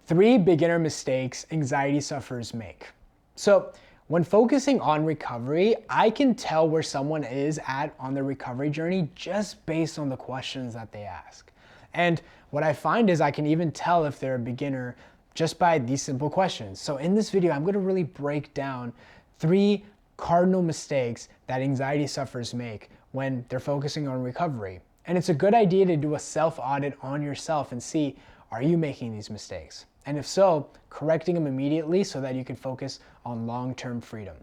3 beginner mistakes anxiety sufferers make. So when focusing on recovery, I can tell where someone is at on their recovery journey just based on the questions that they ask. And what I find is I can even tell if they're a beginner just by these simple questions. So in this video, I'm gonna really break down 3 cardinal mistakes that anxiety sufferers make when they're focusing on recovery. And it's a good idea to do a self-audit on yourself and see, are you making these mistakes? And if so, correcting them immediately so that you can focus on long-term freedom.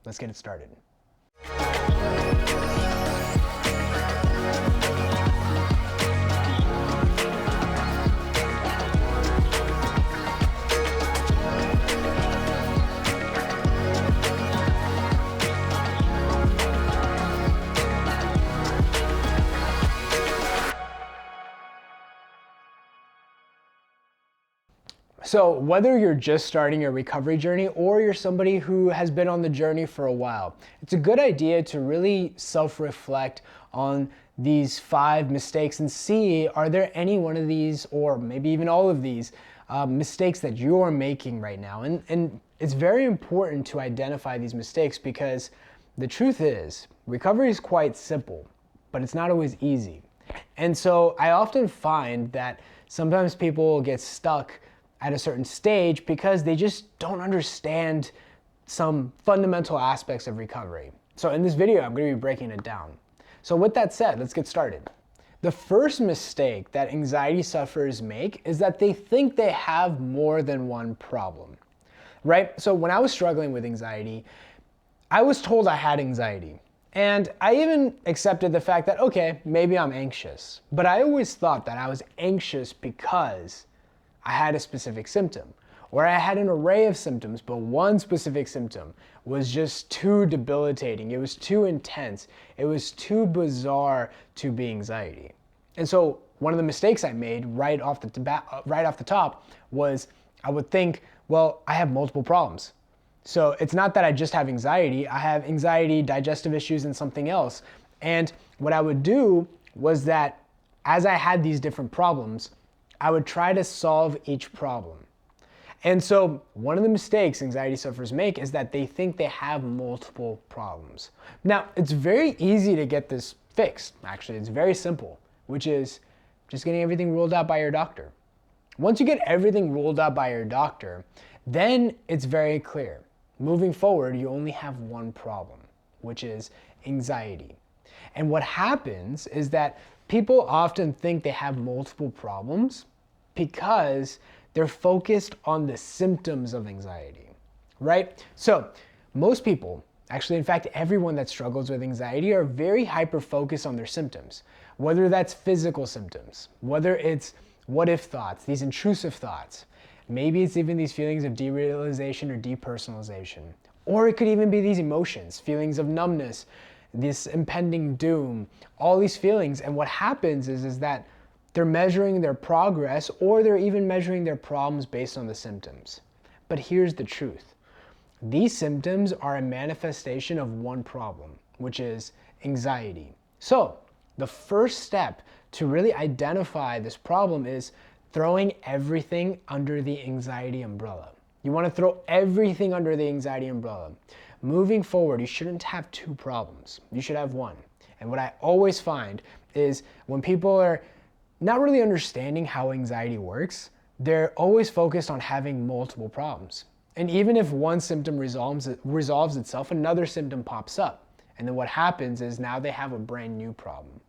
Let's get it started. So whether you're just starting a recovery journey or you're somebody who has been on the journey for a while, it's a good idea to really self-reflect on these 5 mistakes and see, are there any one of these, or maybe even all of these, mistakes that you're making right now. And it's very important to identify these mistakes because the truth is, recovery is quite simple, but it's not always easy. And so I often find that sometimes people get stuck at a certain stage because they just don't understand some fundamental aspects of recovery. So in this video, I'm going to be breaking it down. So with that said, let's get started. The first mistake that anxiety sufferers make is that they think they have more than one problem, right? So when I was struggling with anxiety, I was told I had anxiety. And I even accepted the fact that, okay, maybe I'm anxious. But I always thought that I was anxious because I had a specific symptom, or I had an array of symptoms, but one specific symptom was just too debilitating. It was too intense. It was too bizarre to be anxiety. And so one of the mistakes I made right off the top was I would think, well, I have multiple problems. So it's not that I just have anxiety. I have anxiety, digestive issues, and something else. And what I would do was that as I had these different problems, I would try to solve each problem. And so one of the mistakes anxiety sufferers make is that they think they have multiple problems. Now, it's very easy to get this fixed. Actually, it's very simple, which is just getting everything ruled out by your doctor. Once you get everything ruled out by your doctor, then it's very clear. Moving forward, you only have one problem, which is anxiety. And what happens is that people often think they have multiple problems because they're focused on the symptoms of anxiety, right? So most people, actually, in fact, everyone that struggles with anxiety are very hyper-focused on their symptoms, whether that's physical symptoms, whether it's what-if thoughts, these intrusive thoughts. Maybe it's even these feelings of derealization or depersonalization. Or it could even be these emotions, feelings of numbness, this impending doom, all these feelings. And what happens is that they're measuring their progress, or they're even measuring their problems based on the symptoms. But here's the truth. These symptoms are a manifestation of one problem, which is anxiety. So the first step to really identify this problem is throwing everything under the anxiety umbrella. You want to throw everything under the anxiety umbrella. Moving forward, you shouldn't have 2 problems. You should have 1. And what I always find is when people are not really understanding how anxiety works, they're always focused on having multiple problems. And even if one symptom resolves itself, another symptom pops up. And then what happens is now they have a brand new problem.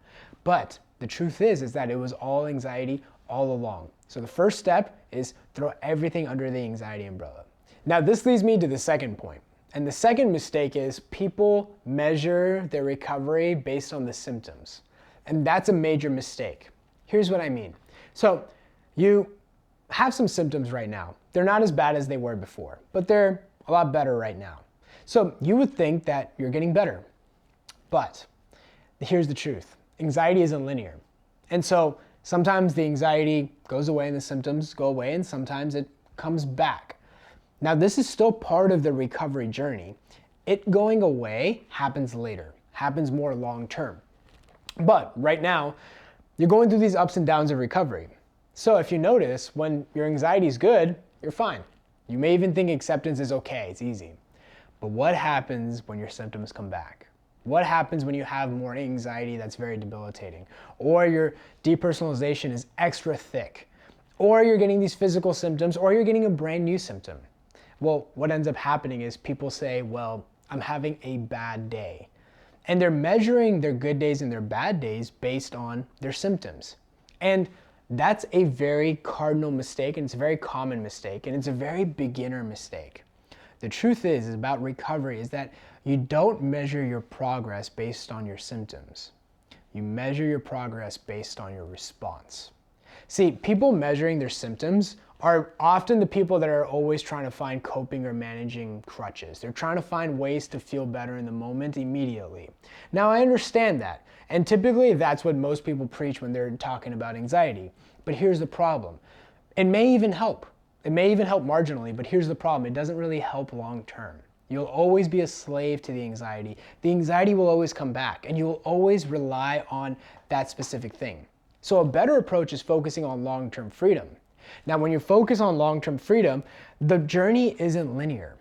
But the truth is that it was all anxiety all along. So the first step is throw everything under the anxiety umbrella. Now this leads me to the second point. And the second mistake is people measure their recovery based on the symptoms. And that's a major mistake. Here's what I mean. So you have some symptoms right now. They're not as bad as they were before, but they're a lot better right now. So you would think that you're getting better. But here's the truth. Anxiety isn't linear. And so sometimes the anxiety goes away and the symptoms go away, and sometimes it comes back. Now, this is still part of the recovery journey. It going away happens later, happens more long term. But right now, you're going through these ups and downs of recovery. So if you notice, when your anxiety is good, you're fine. You may even think acceptance is okay, it's easy. But what happens when your symptoms come back? What happens when you have more anxiety that's very debilitating? Or your depersonalization is extra thick? Or you're getting these physical symptoms, or you're getting a brand new symptom? Well, what ends up happening is people say, well, I'm having a bad day. And they're measuring their good days and their bad days based on their symptoms. And that's a very cardinal mistake, and it's a very common mistake, and it's a very beginner mistake. The truth is about recovery is that you don't measure your progress based on your symptoms. You measure your progress based on your response. See, people measuring their symptoms are often the people that are always trying to find coping or managing crutches. They're trying to find ways to feel better in the moment immediately. Now, I understand that, and typically that's what most people preach when they're talking about anxiety. But here's the problem. It may even help. It may even help marginally, but here's the problem. It doesn't really help long term. You'll always be a slave to the anxiety. The anxiety will always come back, and you'll always rely on that specific thing. So a better approach is focusing on long-term freedom. Now, when you focus on long-term freedom, the journey isn't linear.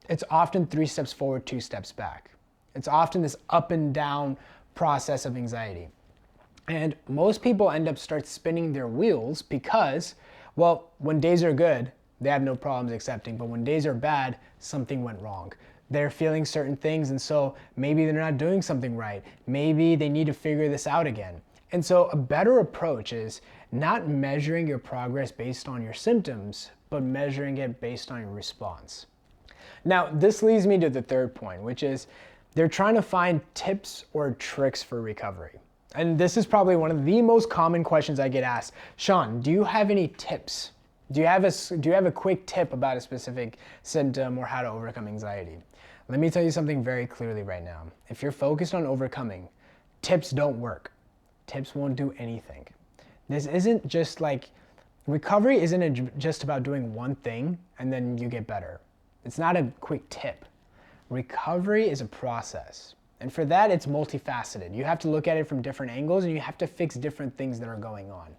It's often 3 steps forward, 2 steps back. It's often this up and down process of anxiety. And most people end up start spinning their wheels because, well, when days are good, they have no problems accepting, but when days are bad, something went wrong. They're feeling certain things, and so maybe they're not doing something right. Maybe they need to figure this out again. And so a better approach is not measuring your progress based on your symptoms, but measuring it based on your response. Now, this leads me to the third point, which is they're trying to find tips or tricks for recovery. And this is probably one of the most common questions I get asked. Shaan, do you have any tips? Do you have a quick tip about a specific symptom or how to overcome anxiety? Let me tell you something very clearly right now. If you're focused on overcoming, tips don't work. Tips won't do anything. This isn't just like, recovery isn't just about doing one thing and then you get better. It's not a quick tip. Recovery is a process. And for that, it's multifaceted. You have to look at it from different angles and you have to fix different things that are going on.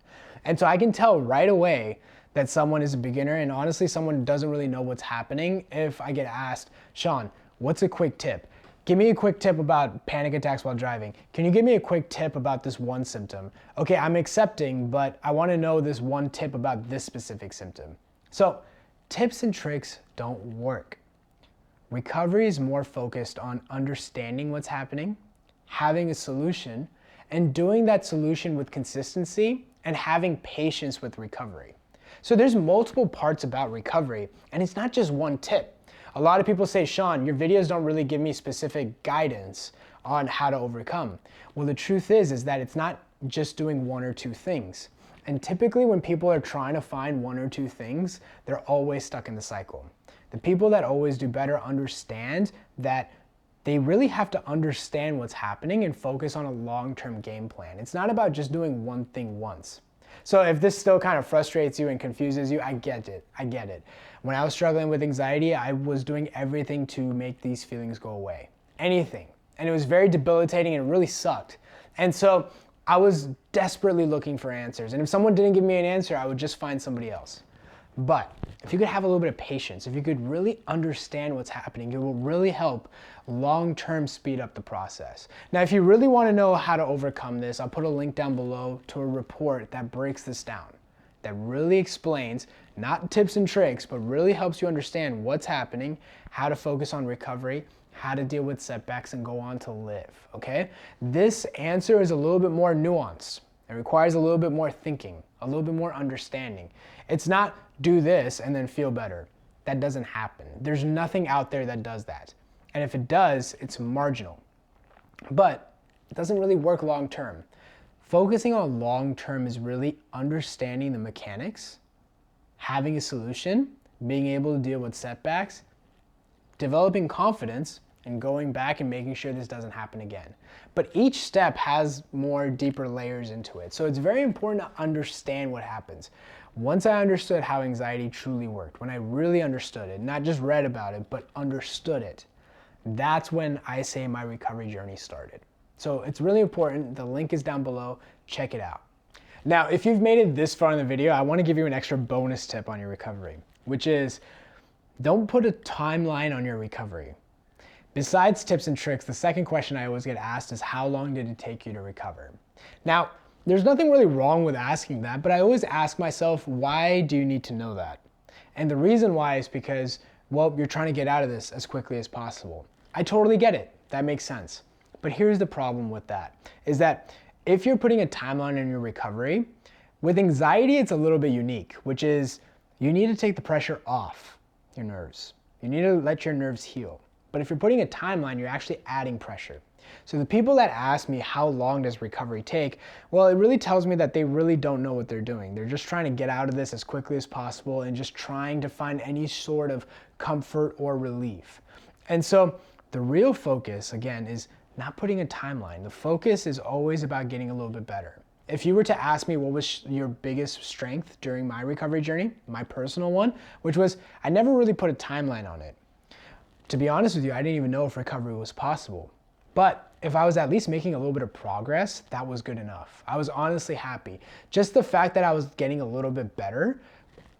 And so I can tell right away that someone is a beginner, and honestly, someone doesn't really know what's happening if I get asked, Shaan, what's a quick tip? Give me a quick tip about panic attacks while driving. Can you give me a quick tip about this one symptom? Okay, I'm accepting, but I want to know this one tip about this specific symptom. So tips and tricks don't work. Recovery is more focused on understanding what's happening, having a solution, and doing that solution with consistency and having patience with recovery. So there's multiple parts about recovery, and it's not just one tip. A lot of people say, Shaan, your videos don't really give me specific guidance on how to overcome. Well, the truth is that it's not just doing one or two things. And typically when people are trying to find one or two things, they're always stuck in the cycle. The people that always do better understand that they really have to understand what's happening and focus on a long-term game plan. It's not about just doing one thing once. So if this still kind of frustrates you and confuses you, I get it. When I was struggling with anxiety, I was doing everything to make these feelings go away. Anything. And it was very debilitating and it really sucked. And so I was desperately looking for answers. And if someone didn't give me an answer, I would just find somebody else. But if you could have a little bit of patience, if you could really understand what's happening, it will really help long-term speed up the process. Now, if you really want to know how to overcome this, I'll put a link down below to a report that breaks this down, that really explains, not tips and tricks, but really helps you understand what's happening, how to focus on recovery, how to deal with setbacks and go on to live, okay? This answer is a little bit more nuanced. It requires a little bit more thinking, a little bit more understanding. It's not do this and then feel better. That doesn't happen. There's nothing out there that does that. And if it does, it's marginal. But it doesn't really work long term. Focusing on long term is really understanding the mechanics, having a solution, being able to deal with setbacks, developing confidence, and going back and making sure this doesn't happen again. But each step has more deeper layers into it. So it's very important to understand what happens. Once I understood how anxiety truly worked, when I really understood it, not just read about it, but understood it, that's when I say my recovery journey started. So it's really important. The link is down below. Check it out. Now, if you've made it this far in the video, I want to give you an extra bonus tip on your recovery, which is don't put a timeline on your recovery. Besides tips and tricks, the second question I always get asked is how long did it take you to recover? Now, there's nothing really wrong with asking that, but I always ask myself, why do you need to know that? And the reason why is because, well, you're trying to get out of this as quickly as possible. I totally get it. That makes sense. But here's the problem with that, is that if you're putting a timeline on your recovery, with anxiety, it's a little bit unique, which is you need to take the pressure off your nerves. You need to let your nerves heal. But if you're putting a timeline, you're actually adding pressure. So the people that ask me how long does recovery take, well, it really tells me that they really don't know what they're doing. They're just trying to get out of this as quickly as possible and just trying to find any sort of comfort or relief. And so the real focus, again, is not putting a timeline. The focus is always about getting a little bit better. If you were to ask me what was your biggest strength during my recovery journey, my personal one, which was I never really put a timeline on it. To be honest with you, I didn't even know if recovery was possible. But if I was at least making a little bit of progress, that was good enough. I was honestly happy. Just the fact that I was getting a little bit better,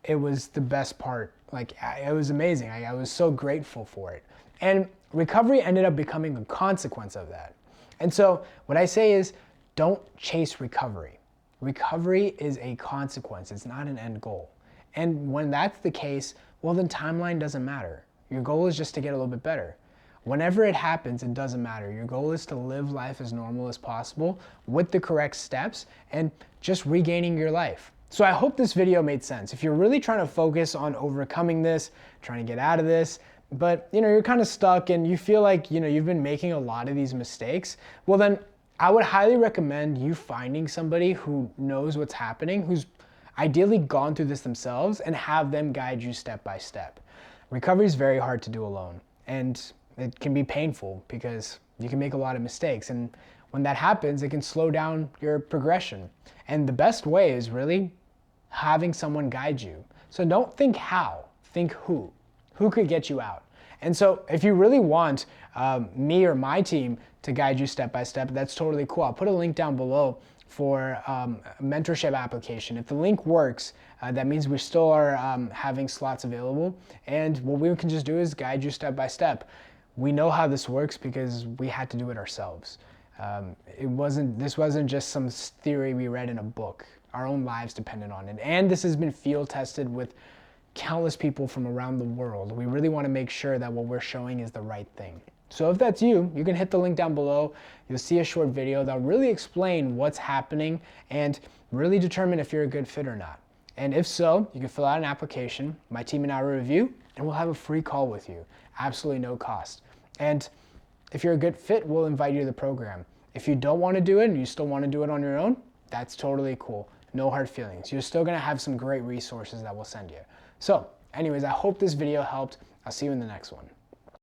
it was the best part. Like, it was amazing. I was so grateful for it. And recovery ended up becoming a consequence of that. And so what I say is, don't chase recovery. Recovery is a consequence. It's not an end goal. And when that's the case, well, then timeline doesn't matter. Your goal is just to get a little bit better. Whenever it happens, it doesn't matter. Your goal is to live life as normal as possible with the correct steps and just regaining your life. So I hope this video made sense. If you're really trying to focus on overcoming this, trying to get out of this, but you're kind of stuck and you feel like you've been making a lot of these mistakes, well then I would highly recommend you finding somebody who knows what's happening, who's ideally gone through this themselves, and have them guide you step by step. Recovery is very hard to do alone, and it can be painful because you can make a lot of mistakes, and when that happens, it can slow down your progression. And the best way is really having someone guide you. So don't think how, think who. Who could get you out? And so if you really want me or my team to guide you step by step, that's totally cool. I'll put a link down below for a mentorship application. If the link works, that means we still are having slots available. And what we can just do is guide you step by step. We know how this works because we had to do it ourselves. This wasn't just some theory we read in a book. Our own lives depended on it. And this has been field tested with countless people from around the world. We really want to make sure that what we're showing is the right thing. So if that's you, you can hit the link down below. You'll see a short video that'll really explain what's happening and really determine if you're a good fit or not. And if so, you can fill out an application. My team and I will review, and we'll have a free call with you. Absolutely no cost. And if you're a good fit, we'll invite you to the program. If you don't want to do it and you still want to do it on your own, that's totally cool. No hard feelings. You're still going to have some great resources that we'll send you. So anyways, I hope this video helped. I'll see you in the next one.